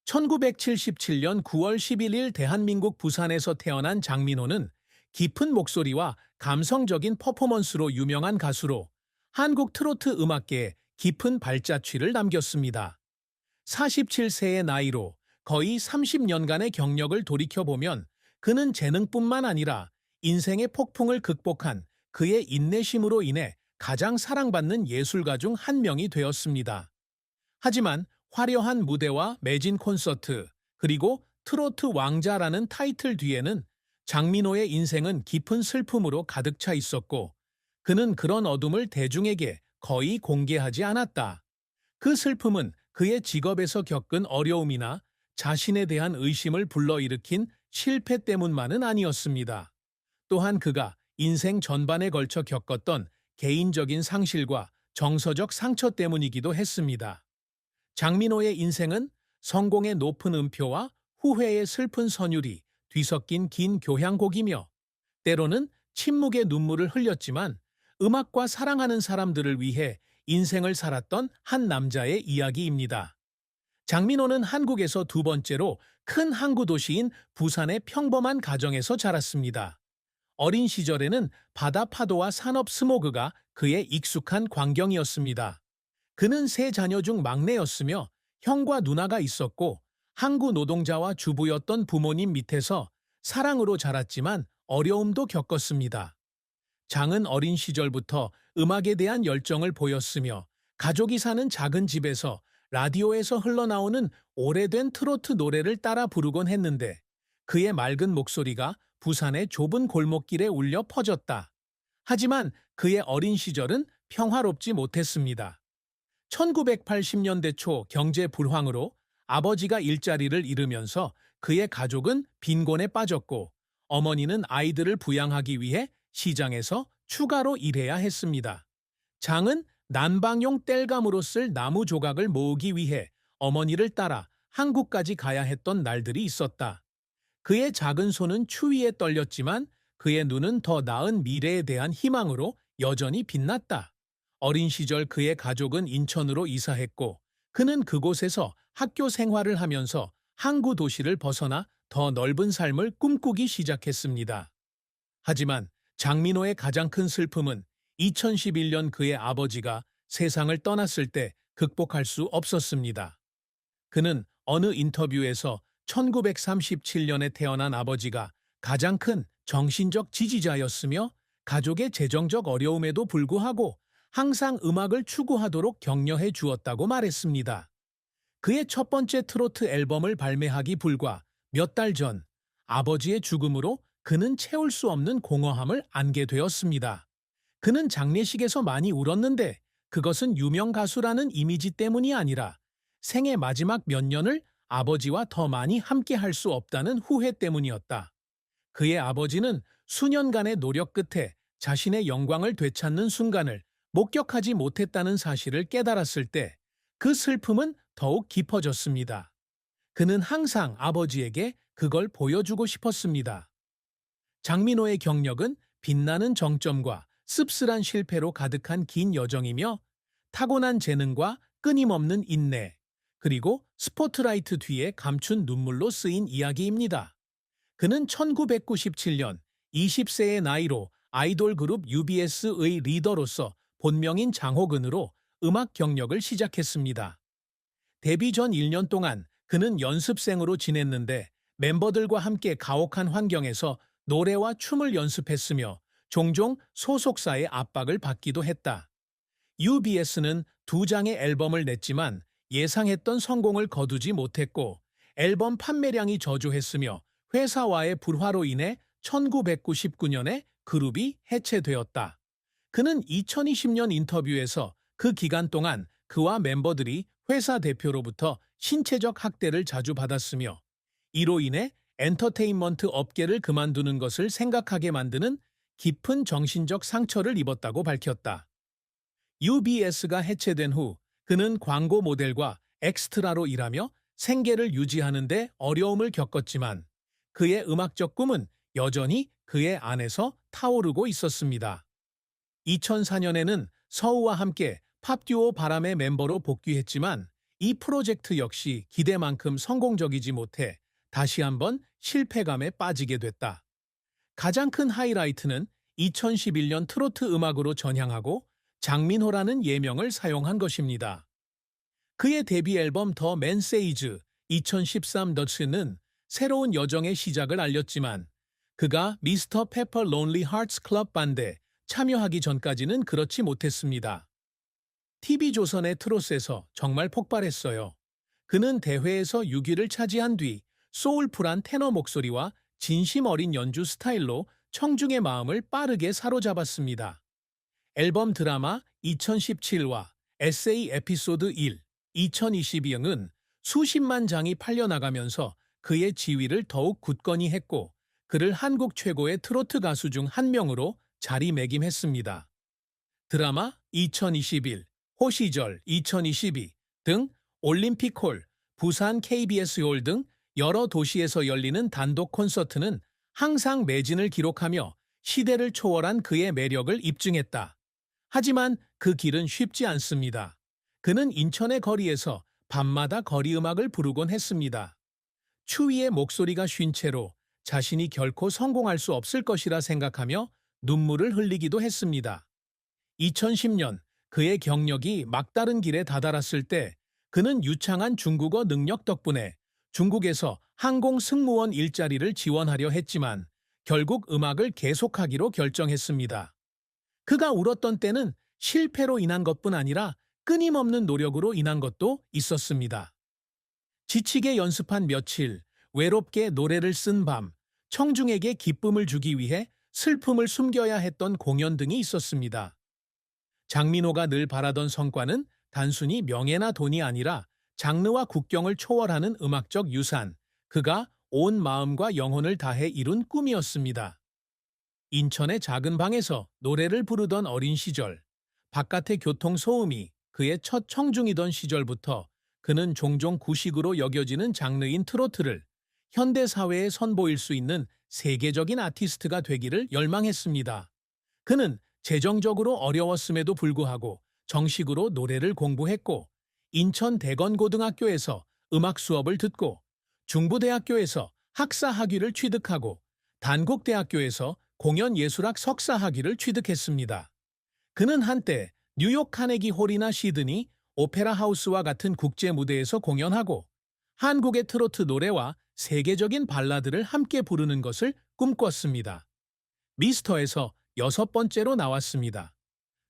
1977년 9월 11일 대한민국 부산에서 태어난 장민호는 깊은 목소리와 감성적인 퍼포먼스로 유명한 가수로 한국 트로트 음악계에 깊은 발자취를 남겼습니다. 47세의 나이로 거의 30년간의 경력을 돌이켜보면 그는 재능뿐만 아니라 인생의 폭풍을 극복한 그의 인내심으로 인해 가장 사랑받는 예술가 중 한 명이 되었습니다. 하지만 화려한 무대와 매진 콘서트, 그리고 트로트 왕자라는 타이틀 뒤에는 장민호의 인생은 깊은 슬픔으로 가득 차 있었고, 그는 그런 어둠을 대중에게 거의 공개하지 않았다. 그 슬픔은 그의 직업에서 겪은 어려움이나 자신에 대한 의심을 불러일으킨 실패 때문만은 아니었습니다. 또한 그가 인생 전반에 걸쳐 겪었던 개인적인 상실과 정서적 상처 때문이기도 했습니다. 장민호의 인생은 성공의 높은 음표와 후회의 슬픈 선율이 뒤섞인 긴 교향곡이며, 때로는 침묵의 눈물을 흘렸지만 음악과 사랑하는 사람들을 위해 인생을 살았던 한 남자의 이야기입니다. 장민호는 한국에서 두 번째로 큰 항구 도시인 부산의 평범한 가정에서 자랐습니다. 어린 시절에는 바다 파도와 산업 스모그가 그의 익숙한 광경이었습니다. 그는 세 자녀 중 막내였으며 형과 누나가 있었고, 항구 노동자와 주부였던 부모님 밑에서 사랑으로 자랐지만 어려움도 겪었습니다. 장은 어린 시절부터 음악에 대한 열정을 보였으며, 가족이 사는 작은 집에서 라디오에서 흘러나오는 오래된 트로트 노래를 따라 부르곤 했는데, 그의 맑은 목소리가 부산의 좁은 골목길에 울려 퍼졌다. 하지만 그의 어린 시절은 평화롭지 못했습니다. 1980년대 초 경제 불황으로 아버지가 일자리를 잃으면서 그의 가족은 빈곤에 빠졌고, 어머니는 아이들을 부양하기 위해 시장에서 추가로 일해야 했습니다. 장은 난방용 땔감으로 쓸 나무 조각을 모으기 위해 어머니를 따라 한국까지 가야 했던 날들이 있었다. 그의 작은 손은 추위에 떨렸지만 그의 눈은 더 나은 미래에 대한 희망으로 여전히 빛났다. 어린 시절 그의 가족은 인천으로 이사했고, 그는 그곳에서 학교 생활을 하면서 항구 도시를 벗어나 더 넓은 삶을 꿈꾸기 시작했습니다. 하지만 장민호의 가장 큰 슬픔은 2011년 그의 아버지가 세상을 떠났을 때 극복할 수 없었습니다. 그는 어느 인터뷰에서 1937년에 태어난 아버지가 가장 큰 정신적 지지자였으며, 가족의 재정적 어려움에도 불구하고 항상 음악을 추구하도록 격려해 주었다고 말했습니다. 그의 첫 번째 트로트 앨범을 발매하기 불과 몇 달 전, 아버지의 죽음으로 그는 채울 수 없는 공허함을 안게 되었습니다. 그는 장례식에서 많이 울었는데 그것은 유명 가수라는 이미지 때문이 아니라 생의 마지막 몇 년을 아버지와 더 많이 함께 할 수 없다는 후회 때문이었다. 그의 아버지는 수년간의 노력 끝에 자신의 영광을 되찾는 순간을 목격하지 못했다는 사실을 깨달았을 때 그 슬픔은 더욱 깊어졌습니다. 그는 항상 아버지에게 그걸 보여주고 싶었습니다. 장민호의 경력은 빛나는 정점과 씁쓸한 실패로 가득한 긴 여정이며, 타고난 재능과 끊임없는 인내, 그리고 스포트라이트 뒤에 감춘 눈물로 쓰인 이야기입니다. 그는 1997년 20세의 나이로 아이돌 그룹 UBS의 리더로서 본명인 장호근으로 음악 경력을 시작했습니다. 데뷔 전 1년 동안 그는 연습생으로 지냈는데, 멤버들과 함께 가혹한 환경에서 노래와 춤을 연습했으며 종종 소속사의 압박을 받기도 했다. UBS는 두 장의 앨범을 냈지만 예상했던 성공을 거두지 못했고, 앨범 판매량이 저조했으며 회사와의 불화로 인해 1999년에 그룹이 해체되었다. 그는 2020년 인터뷰에서 그 기간 동안 그와 멤버들이 회사 대표로부터 신체적 학대를 자주 받았으며, 이로 인해 엔터테인먼트 업계를 그만두는 것을 생각하게 만드는 깊은 정신적 상처를 입었다고 밝혔다. UBS가 해체된 후 그는 광고 모델과 엑스트라로 일하며 생계를 유지하는 데 어려움을 겪었지만, 그의 음악적 꿈은 여전히 그의 안에서 타오르고 있었습니다. 2004년에는 서우와 함께 팝듀오 바람의 멤버로 복귀했지만 이 프로젝트 역시 기대만큼 성공적이지 못해 다시 한번 실패감에 빠지게 됐다. 가장 큰 하이라이트는 2011년 트로트 음악으로 전향하고 장민호라는 예명을 사용한 것입니다. 그의 데뷔 앨범 더 맨세이즈 2013 더츠는 새로운 여정의 시작을 알렸지만 그가 미스터 페퍼 론리 하츠 클럽 반드에 참여하기 전까지는 그렇지 못했습니다. TV조선의 트롯에서 정말 폭발했어요. 그는 대회에서 6위를 차지한 뒤 소울풀한 테너 목소리와 진심 어린 연주 스타일로 청중의 마음을 빠르게 사로잡았습니다. 앨범 드라마 2017와 에세이 에피소드 1, 2022은 수십만 장이 팔려나가면서 그의 지위를 더욱 굳건히 했고 그를 한국 최고의 트로트 가수 중 한 명으로 자리매김했습니다. 드라마 2021, 호시절 2022 등 올림픽홀, 부산 KBS홀 등 여러 도시에서 열리는 단독 콘서트는 항상 매진을 기록하며 시대를 초월한 그의 매력을 입증했다. 하지만 그 길은 쉽지 않습니다. 그는 인천의 거리에서 밤마다 거리 음악을 부르곤 했습니다. 추위의 목소리가 쉰 채로 자신이 결코 성공할 수 없을 것이라 생각하며 눈물을 흘리기도 했습니다. 2010년 그의 경력이 막다른 길에 다다랐을 때 그는 유창한 중국어 능력 덕분에 중국에서 항공 승무원 일자리를 지원하려 했지만 결국 음악을 계속하기로 결정했습니다. 그가 울었던 때는 실패로 인한 것뿐 아니라 끊임없는 노력으로 인한 것도 있었습니다. 지치게 연습한 며칠, 외롭게 노래를 쓴 밤, 청중에게 기쁨을 주기 위해 슬픔을 숨겨야 했던 공연 등이 있었습니다. 장민호가 늘 바라던 성과는 단순히 명예나 돈이 아니라 장르와 국경을 초월하는 음악적 유산, 그가 온 마음과 영혼을 다해 이룬 꿈이었습니다. 인천의 작은 방에서 노래를 부르던 어린 시절, 바깥의 교통 소음이 그의 첫 청중이던 시절부터 그는 종종 구식으로 여겨지는 장르인 트로트를 현대 사회에 선보일 수 있는 세계적인 아티스트가 되기를 열망했습니다. 그는 재정적으로 어려웠음에도 불구하고 정식으로 노래를 공부했고 인천 대건고등학교에서 음악 수업을 듣고 중부대학교에서 학사 학위를 취득하고 단국대학교에서 공연예술학 석사 학위를 취득했습니다. 그는 한때 뉴욕 카네기 홀이나 시드니 오페라 하우스와 같은 국제 무대에서 공연하고 한국의 트로트 노래와 세계적인 발라드를 함께 부르는 것을 꿈꿨습니다. 미스터에서 6번째로 나왔습니다.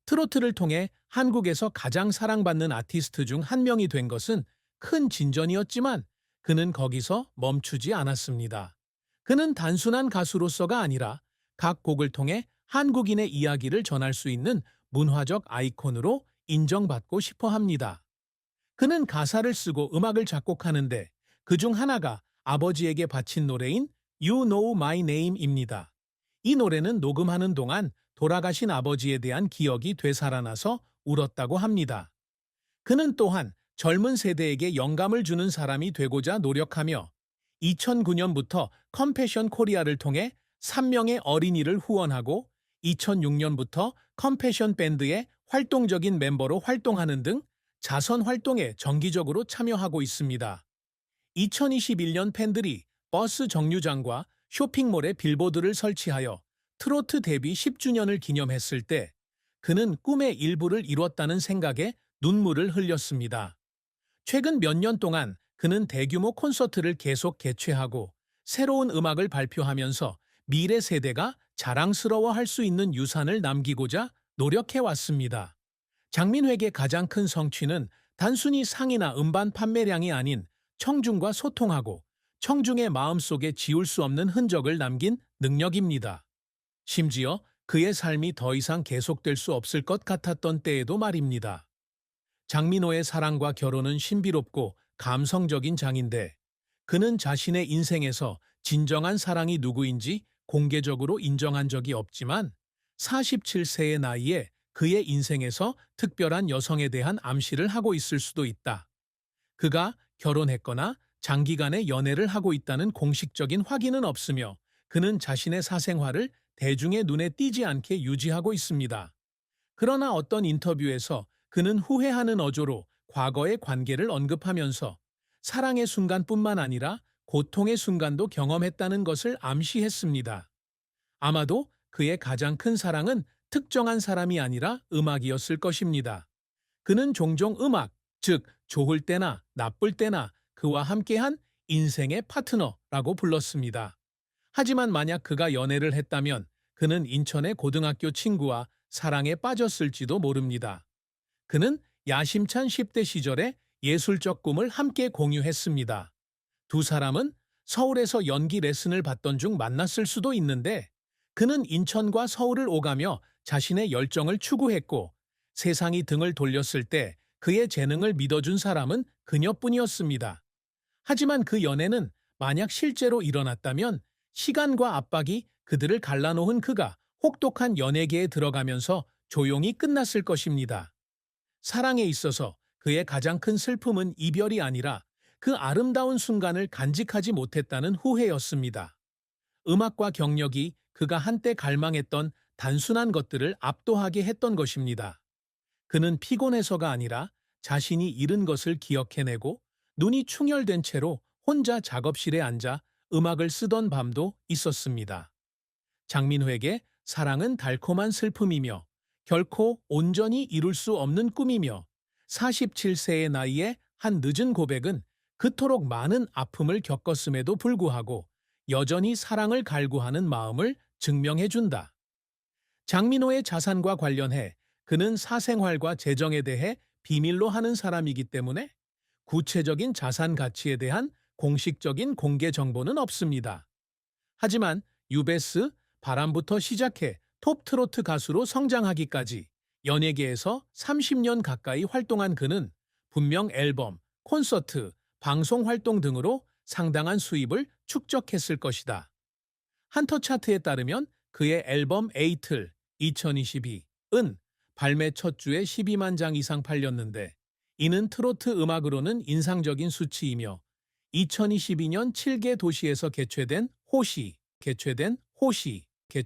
트로트를 통해 한국에서 가장 사랑받는 아티스트 중 한 명이 된 것은 큰 진전이었지만 그는 거기서 멈추지 않았습니다. 그는 단순한 가수로서가 아니라 각 곡을 통해 한국인의 이야기를 전할 수 있는 문화적 아이콘으로 인정받고 싶어 합니다. 그는 가사를 쓰고 음악을 작곡하는데 그중 하나가 아버지에게 바친 노래인 You Know My Name입니다. 이 노래는 녹음하는 동안 돌아가신 아버지에 대한 기억이 되살아나서 울었다고 합니다. 그는 또한 젊은 세대에게 영감을 주는 사람이 되고자 노력하며 2009년부터 컴패션 코리아를 통해 3명의 어린이를 후원하고 2006년부터 컴패션 밴드의 활동적인 멤버로 활동하는 등 자선 활동에 정기적으로 참여하고 있습니다. 2021년 팬들이 버스 정류장과 쇼핑몰에 빌보드를 설치하여 트로트 데뷔 10주년을 기념했을 때 그는 꿈의 일부를 이뤘다는 생각에 눈물을 흘렸습니다. 최근 몇 년 동안 그는 대규모 콘서트를 계속 개최하고 새로운 음악을 발표하면서 미래 세대가 자랑스러워할 수 있는 유산을 남기고자 노력해왔습니다. 장민호에게 가장 큰 성취는 단순히 상이나 음반 판매량이 아닌 청중과 소통하고 청중의 마음속에 지울 수 없는 흔적을 남긴 능력입니다. 심지어 그의 삶이 더 이상 계속될 수 없을 것 같았던 때에도 말입니다. 장민호의 사랑과 결혼은 신비롭고 감성적인 장인데 그는 자신의 인생에서 진정한 사랑이 누구인지 공개적으로 인정한 적이 없지만 47세의 나이에 그의 인생에서 특별한 여성에 대한 암시를 하고 있을 수도 있다. 그가 결혼했거나 장기간의 연애를 하고 있다는 공식적인 확인은 없으며 그는 자신의 사생활을 대중의 눈에 띄지 않게 유지하고 있습니다. 그러나 어떤 인터뷰에서 그는 후회하는 어조로 과거의 관계를 언급하면서 사랑의 순간뿐만 아니라 고통의 순간도 경험했다는 것을 암시했습니다. 아마도 그의 가장 큰 사랑은 특정한 사람이 아니라 음악이었을 것입니다. 그는 종종 음악, 즉 좋을 때나 나쁠 때나 그와 함께한 인생의 파트너라고 불렀습니다. 하지만 만약 그가 연애를 했다면 그는 인천의 고등학교 친구와 사랑에 빠졌을지도 모릅니다. 그는 야심찬 10대 시절에 예술적 꿈을 함께 공유했습니다. 두 사람은 서울에서 연기 레슨을 받던 중 만났을 수도 있는데 그는 인천과 서울을 오가며 자신의 열정을 추구했고 세상이 등을 돌렸을 때 그의 재능을 믿어준 사람은 그녀뿐이었습니다. 하지만 그 연애는 만약 실제로 일어났다면 시간과 압박이 그들을 갈라놓은 그가 혹독한 연예계에 들어가면서 조용히 끝났을 것입니다. 사랑에 있어서 그의 가장 큰 슬픔은 이별이 아니라 그 아름다운 순간을 간직하지 못했다는 후회였습니다. 음악과 경력이 그가 한때 갈망했던 단순한 것들을 압도하게 했던 것입니다. 그는 피곤해서가 아니라 자신이 잃은 것을 기억해내고 눈이 충혈된 채로 혼자 작업실에 앉아 음악을 쓰던 밤도 있었습니다. 장민호에게 사랑은 달콤한 슬픔이며 결코 온전히 이룰 수 없는 꿈이며 47세의 나이에 한 늦은 고백은 그토록 많은 아픔을 겪었음에도 불구하고 여전히 사랑을 갈구하는 마음을 증명해준다. 장민호의 자산과 관련해 그는 사생활과 재정에 대해 비밀로 하는 사람이기 때문에 구체적인 자산 가치에 대한 공식적인 공개 정보는 없습니다. 하지만 유베스, 바람부터 시작해 톱 트로트 가수로 성장하기까지 연예계에서 30년 가까이 활동한 그는 분명 앨범, 콘서트, 방송 활동 등으로 상당한 수입을 축적했을 것이다. 한터 차트에 따르면 그의 앨범 에이틀 2022은 발매 첫 주에 12만 장 이상 팔렸는데 이는 트로트 음악으로는 인상적인 수치이며 2022년 7개 도시에서 개최된 호시